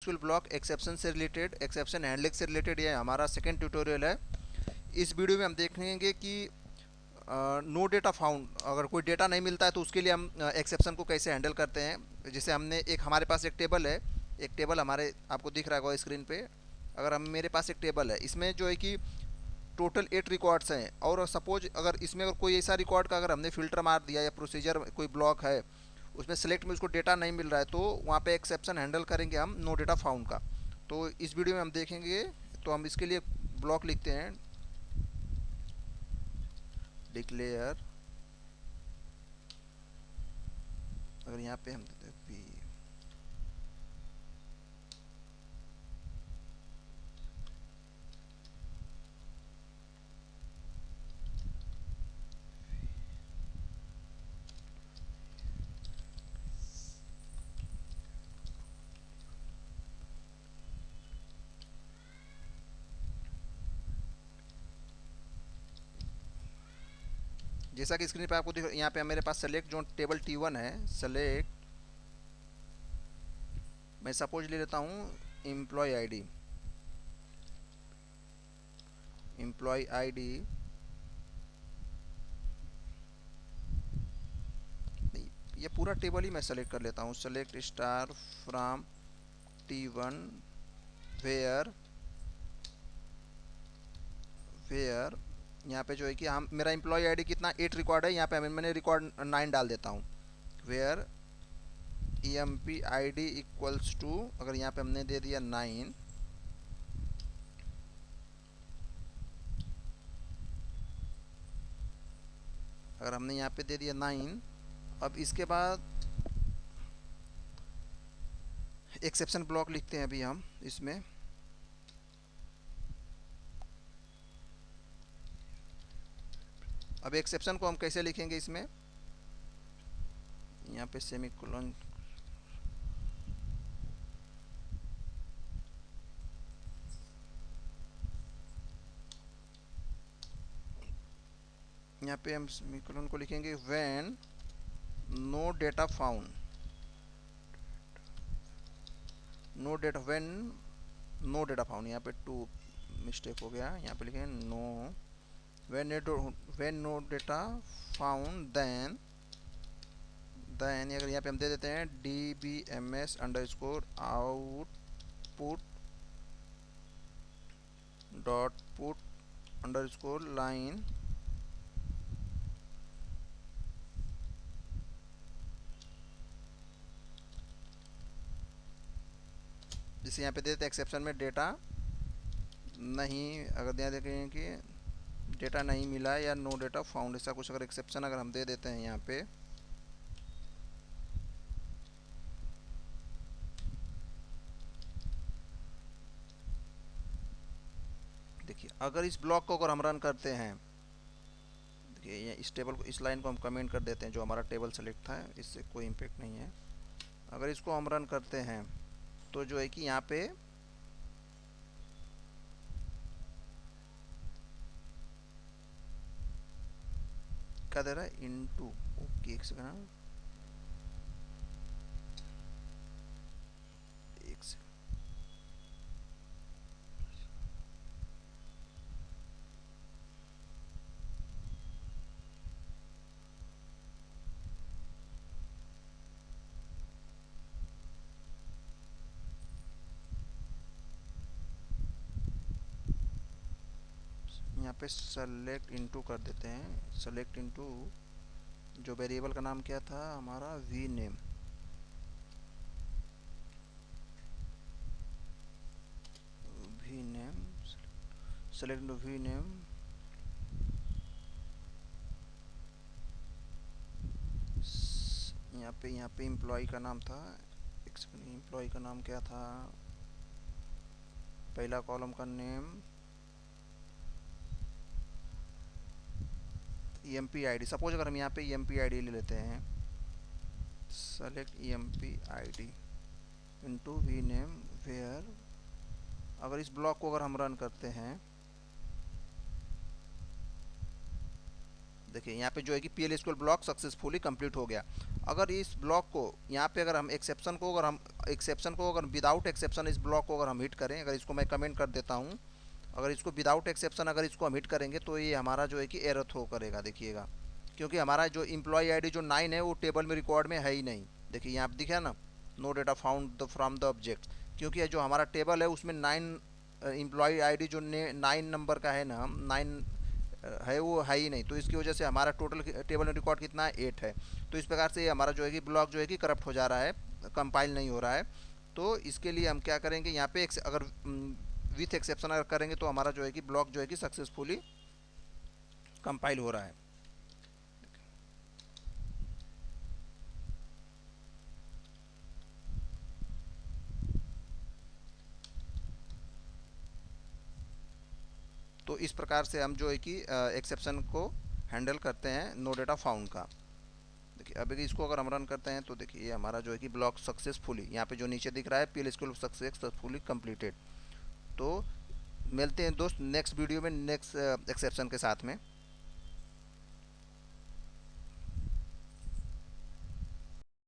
Successful block exception से related, exception handling से related ये हमारा सेकंड ट्यूटोरियल है। इस वीडियो में हम देखेंगे कि नो डेटा फाउंड, अगर कोई डेटा नहीं मिलता है तो उसके लिए हम एक्सेप्शन को कैसे हैंडल करते हैं। जैसे हमने एक, हमारे पास एक टेबल है, एक टेबल हमारे आपको दिख रहा होगा स्क्रीन पे। अगर हम, मेरे पास एक टेबल है, इसमें जो है कि टोटल 8 रिकॉर्ड्स हैं, और सपोज अगर इसमें अगर कोई ऐसा रिकॉर्ड का अगर हमने फ़िल्टर मार दिया या प्रोसीजर कोई ब्लॉक है, उसमें सेलेक्ट में उसको डेटा नहीं मिल रहा है, तो वहाँ पे एक्सेप्शन हैंडल करेंगे हम नो डेटा फाउंड का। तो इस वीडियो में हम देखेंगे। तो हम इसके लिए ब्लॉक लिखते हैं, डिक्लेयर। अगर यहाँ पे हम देते हैं पी, जैसा कि स्क्रीन पे आपको दिख, यहाँ पे मेरे पास सेलेक्ट जो टेबल T1 है, सेलेक्ट, मैं सपोज ले लेता हूँ एम्प्लॉय आईडी, एम्प्लॉय आईडी, ये पूरा टेबल ही मैं सेलेक्ट कर लेता हूँ। Select star from T1 where, where यहाँ पे जो है कि हम, मेरा एम्प्लॉय आईडी कितना 8 रिकॉर्ड है, यहाँ पे मैंने रिकॉर्ड 9 डाल देता हूँ। Where EMP ID equals to, अगर यहाँ पे हमने दे दिया 9, अगर हमने यहाँ पे दे दिया 9, अब इसके बाद एक्सेप्शन ब्लॉक लिखते हैं अभी हम इसमें। अब एक्सेप्शन को हम कैसे लिखेंगे इसमें, यहाँ पे सेमीकोलन, यहाँ पे हम सेमीकोलन को लिखेंगे when no data found, no data, when no data found, यहाँ पे टू मिस्टेक हो गया, यहाँ पे लिखेंगे no, when no data found then अगर यहाँ पे हम दे देते हैं DBMS underscore output dot put underscore line, जिसे यहाँ पे दे देते हैं एक्सेप्शन में डेटा नहीं, अगर यहाँ देखें कि डेटा नहीं मिला या नो डेटा फाउंड, ऐसा कुछ अगर एक्सेप्शन अगर हम दे देते हैं यहाँ पे, देखिए अगर इस ब्लॉक को अगर हम रन करते हैं, देखिए इस टेबल को, इस लाइन को हम कमेंट कर देते हैं, जो हमारा टेबल सेलेक्ट था, इससे कोई इम्पेक्ट नहीं है। अगर इसको हम रन करते हैं तो जो है कि यहाँ पे क्या दे रहा है, इनटू, ओके एक सेकंड, एक सेकंड, यहाँ पे सेलेक्ट इनटू कर देते हैं। सेलेक्ट इनटू, जो वेरिएबल का नाम क्या था हमारा, v name, v name, select into v name, यहाँ पे एम्प्लॉय का नाम था, एक सेकंड, एम्प्लॉय का नाम क्या था, पहला कॉलम का नेम EMP ID, सपोज अगर हम यहाँ पे EMP ID ले लेते हैं, select EMP ID into v name where, अगर इस ब्लॉक को अगर हम रन करते हैं, देखिए यहाँ पे जो है कि P L S Q L block successfully complete हो गया। अगर इस ब्लॉक को यहाँ पे अगर हम एक्सेप्शन को अगर विदाउट एक्सेप्शन इस ब्लॉक को अगर हम हिट करें, अगर इसको मैं कमेंट कर देता हूँ, अगर इसको विदाउट एक्सेप्शन अगर इसको हम हिट करेंगे तो ये हमारा जो है कि एरर थ्रो करेगा, देखिएगा, क्योंकि हमारा जो एम्प्लॉय आईडी जो 9 है वो टेबल में रिकॉर्ड में है ही नहीं। देखिए यहाँ पे दिखा ना, no data found from the object, क्योंकि जो हमारा टेबल है उसमें 9 एम्प्लॉय आईडी जो 9 नंबर का है ना, 9 है वो है ही नहीं, तो इसकी वजह से हमारा टोटल टेबल में रिकॉर्ड कितना है, 8 है। तो इस प्रकार से हमारा जो है कि ब्लॉक जो है कि करप्ट हो जा रहा है, कंपाइल नहीं हो रहा है। तो इसके लिए हम क्या करेंगे, यहाँ पे अगर विथ एक्सेप्शन अगर करेंगे तो हमारा जो है कि ब्लॉक जो है कि सक्सेसफुली कंपाइल हो रहा है। तो इस प्रकार से हम जो है कि एक्सेप्शन को हैंडल करते हैं नो डेटा फाउंड का। देखिए अभी इसको अगर हम रन करते हैं तो देखिए ये हमारा जो है कि ब्लॉक सक्सेसफुली, यहाँ पे जो नीचे दिख रहा है P L school successfully completed. तो मिलते हैं दोस्त नेक्स्ट वीडियो में नेक्स्ट एक्सेप्शन के साथ में।